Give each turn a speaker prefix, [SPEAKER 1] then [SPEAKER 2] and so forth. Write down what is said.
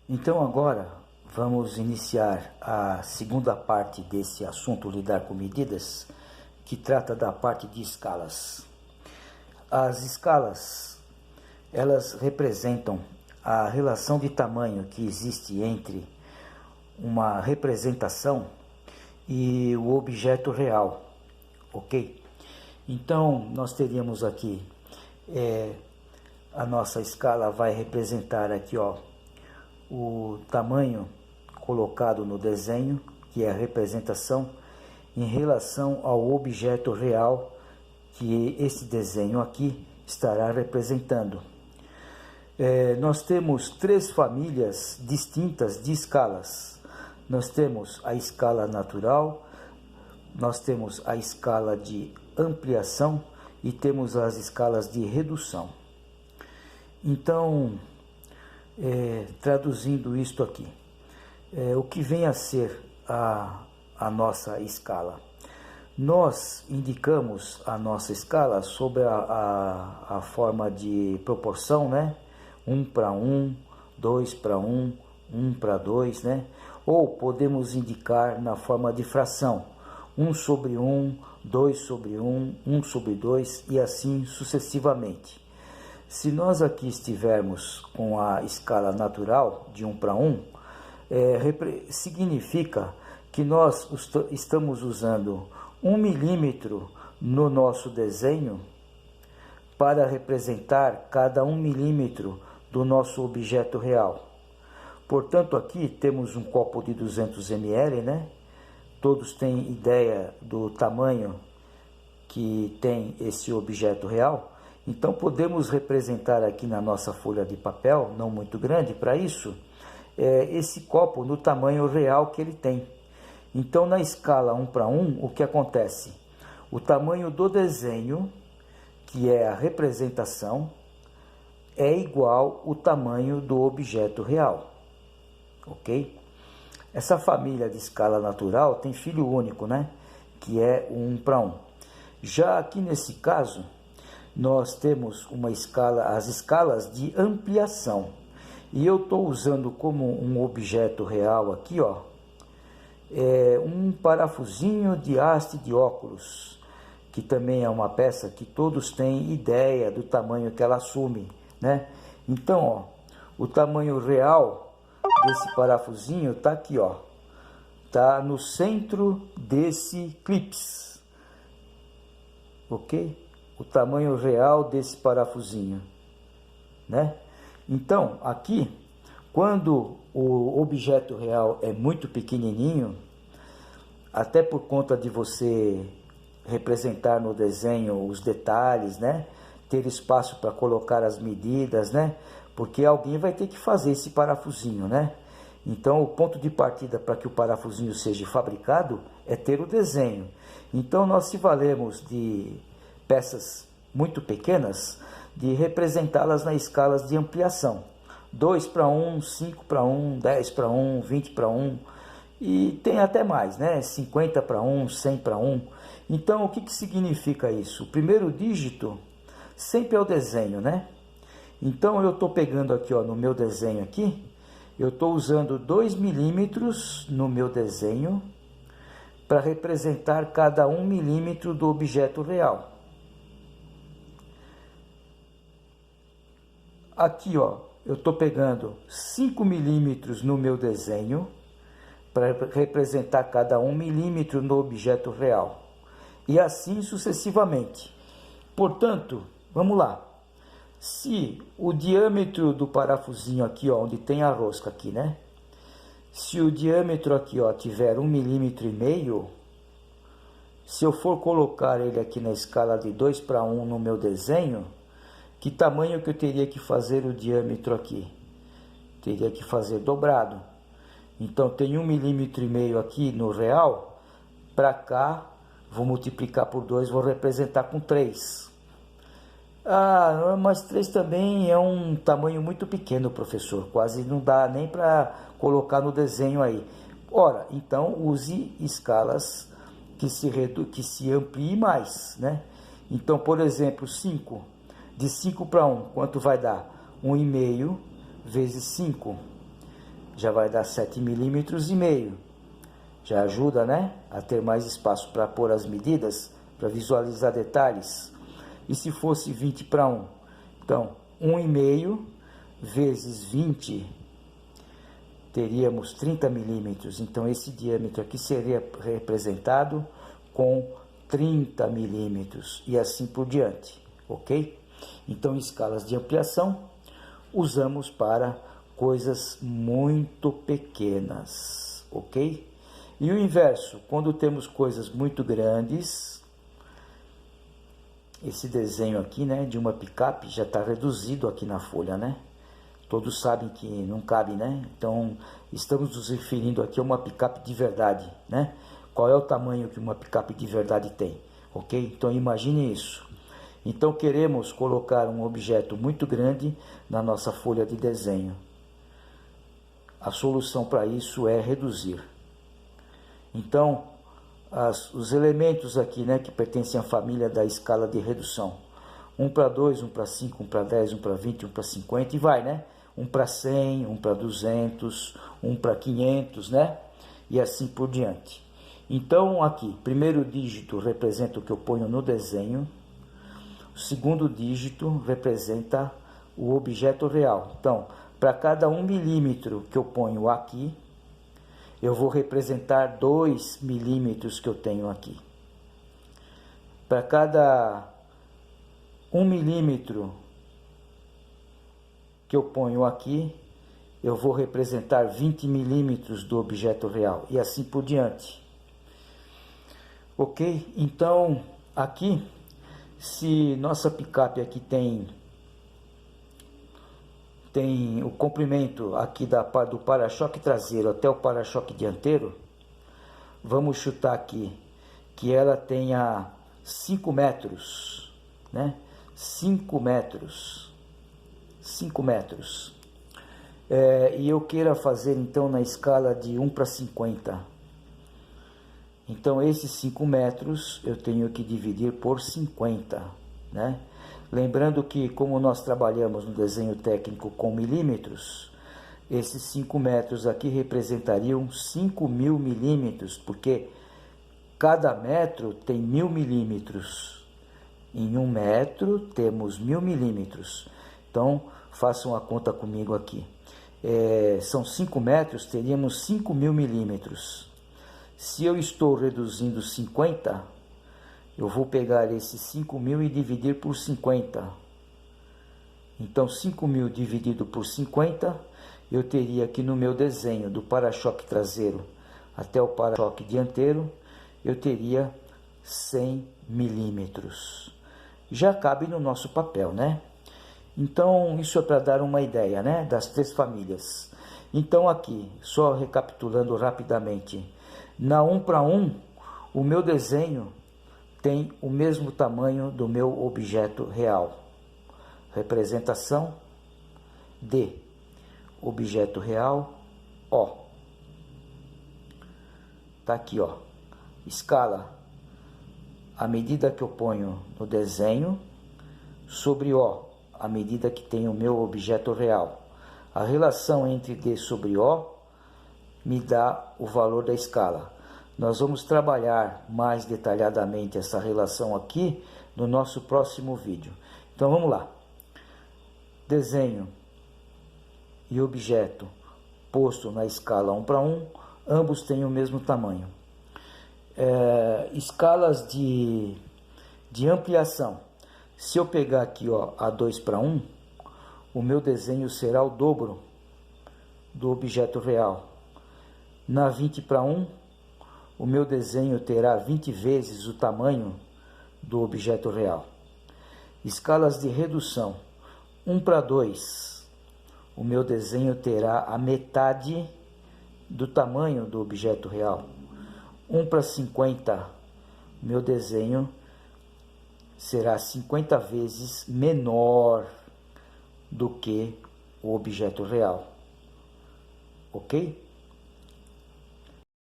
[SPEAKER 1] Então agora vamos iniciar a segunda parte desse assunto lidar com medidas, que trata da parte de escalas. As escalas, elas representam a relação de tamanho que existe entre uma representação e o objeto real, ok? Então nós teríamos aqui, a nossa escala vai representar aqui, ó, o tamanho colocado no desenho, que é a representação, em relação ao objeto real que esse desenho aqui estará representando. Nós temos três famílias distintas de escalas. Nós temos a escala natural, nós temos a escala de ampliação e temos as escalas de redução. Então, traduzindo isto aqui, o que vem a ser a nossa escala? Nós indicamos a nossa escala sob a forma de proporção, né? 1 para 1, 2 para 1, 1 para 2, né? Ou podemos indicar na forma de fração, 1 sobre 1, 2 sobre 1, 1 sobre 2 e assim sucessivamente. Se nós aqui estivermos com a escala natural de 1 para 1, significa que nós estamos usando 1 milímetro no nosso desenho para representar cada 1 milímetro do nosso objeto real. Portanto, aqui temos um copo de 200 ml, né? Todos têm ideia do tamanho que tem esse objeto real. Então podemos representar aqui na nossa folha de papel, não muito grande para isso, esse copo no tamanho real que ele tem. Então na escala 1 para 1, o que acontece? O tamanho do desenho, que é a representação, é igual ao tamanho do objeto real, ok? Essa família de escala natural tem filho único, né? Que é o 1 para 1. Já aqui nesse caso, nós temos uma escala, as escalas de ampliação. E eu estou usando como um objeto real aqui, ó, um parafusinho de haste de óculos, que também é uma peça que todos têm ideia do tamanho que ela assume, né? Então, ó, o tamanho real desse parafusinho está aqui, ó, está no centro desse clips, ok? O tamanho real desse parafusinho, né? Então, aqui, quando o objeto real é muito pequenininho, até por conta de você representar no desenho os detalhes, né? Ter espaço para colocar as medidas, né? Porque alguém vai ter que fazer esse parafusinho, né? Então, o ponto de partida para que o parafusinho seja fabricado é ter o desenho. Então, nós se valemos de peças muito pequenas, de representá-las na escalas de ampliação. 2 para 1, 5 para 1, 10 para 1, 20 para 1, e tem até mais, né? 50 para 1, 100 para 1. Então, o que significa isso? O primeiro dígito sempre é o desenho, né? Então, eu estou pegando aqui, ó, no meu desenho aqui, eu estou usando 2 milímetros no meu desenho para representar cada 1 milímetro do objeto real. Aqui, ó, eu estou pegando 5 milímetros no meu desenho para representar cada 1 milímetro no objeto real. E assim sucessivamente. Portanto, vamos lá. Se o diâmetro do parafusinho aqui, ó, onde tem a rosca aqui, né? Se o diâmetro aqui, ó, tiver 1,5 milímetro, se eu for colocar ele aqui na escala de 2 para 1 no meu desenho, que tamanho que eu teria que fazer o diâmetro aqui? Teria que fazer dobrado. Então tem 1,5 milímetro aqui no real, para cá, vou multiplicar por 2, vou representar com 3. Ah, mas 3 também é um tamanho muito pequeno, professor. Quase não dá nem para colocar no desenho aí. Ora, então use escalas que se ampliem mais, né? Então, por exemplo, 5. De 5 para 1, quanto vai dar? 1,5 vezes 5. já vai dar 7,5 milímetros. Já ajuda, né, a ter mais espaço para pôr as medidas, para visualizar detalhes. E se fosse 20:1? Então, 1,5 vezes 20, teríamos 30 milímetros. Então, esse diâmetro aqui seria representado com 30 milímetros e assim por diante, ok? Então, escalas de ampliação usamos para coisas muito pequenas, ok? E o inverso, quando temos coisas muito grandes, esse desenho aqui, né, de uma picape já está reduzido aqui na folha, né? Todos sabem que não cabe, né? Então, estamos nos referindo aqui a uma picape de verdade, né? Qual é o tamanho que uma picape de verdade tem, ok? Então, imagine isso. Então, queremos colocar um objeto muito grande na nossa folha de desenho. A solução para isso é reduzir. Então, os elementos aqui, né, que pertencem à família da escala de redução. 1:2, 1:5, 1:10, 1:20, 1:50 e vai, né? 1:100, 1:200, 1:500, né? E assim por diante. Então, aqui, primeiro dígito representa o que eu ponho no desenho. O segundo dígito representa o objeto real. Então, para cada 1 milímetro que eu ponho aqui, eu vou representar 2 milímetros que eu tenho aqui. Para cada 1 milímetro que eu ponho aqui, eu vou representar 20 milímetros do objeto real e assim por diante. Ok? Então, aqui, se nossa picape aqui tem o comprimento aqui do para-choque traseiro até o para-choque dianteiro, vamos chutar aqui que ela tenha 5 metros, né? 5 metros. 5 metros. E eu queira fazer então na escala de 1:50. Então, esses 5 metros eu tenho que dividir por 50, né? Lembrando que, como nós trabalhamos no desenho técnico com milímetros, esses 5 metros aqui representariam 5.000 milímetros, porque cada metro tem 1.000 milímetros. Em 1 metro temos 1.000 milímetros. Então, façam a conta comigo aqui. São 5 metros, teríamos 5.000 milímetros. Se eu estou reduzindo 50, eu vou pegar esses 5.000 e dividir por 50. Então, 5.000 dividido por 50, eu teria aqui no meu desenho do para-choque traseiro até o para-choque dianteiro, eu teria 100 milímetros. Já cabe no nosso papel, né? Então, isso é para dar uma ideia, né, das 3 famílias. Então, aqui, só recapitulando rapidamente, na 1:1, o meu desenho tem o mesmo tamanho do meu objeto real. Representação de objeto real, O. Tá aqui, ó. Escala a medida que eu ponho no desenho sobre O, a medida que tem o meu objeto real. A relação entre D sobre O me dá o valor da escala. Nós vamos trabalhar mais detalhadamente essa relação aqui no nosso próximo vídeo. Então vamos lá. Desenho e objeto posto na escala 1:1, ambos têm o mesmo tamanho. Escalas de ampliação. Se eu pegar aqui, ó, a 2:1, o meu desenho será o dobro do objeto real. Na 20:1, o meu desenho terá 20 vezes o tamanho do objeto real. Escalas de redução. 1:2, o meu desenho terá a metade do tamanho do objeto real. 1:50, o meu desenho será 50 vezes menor do que o objeto real. Ok?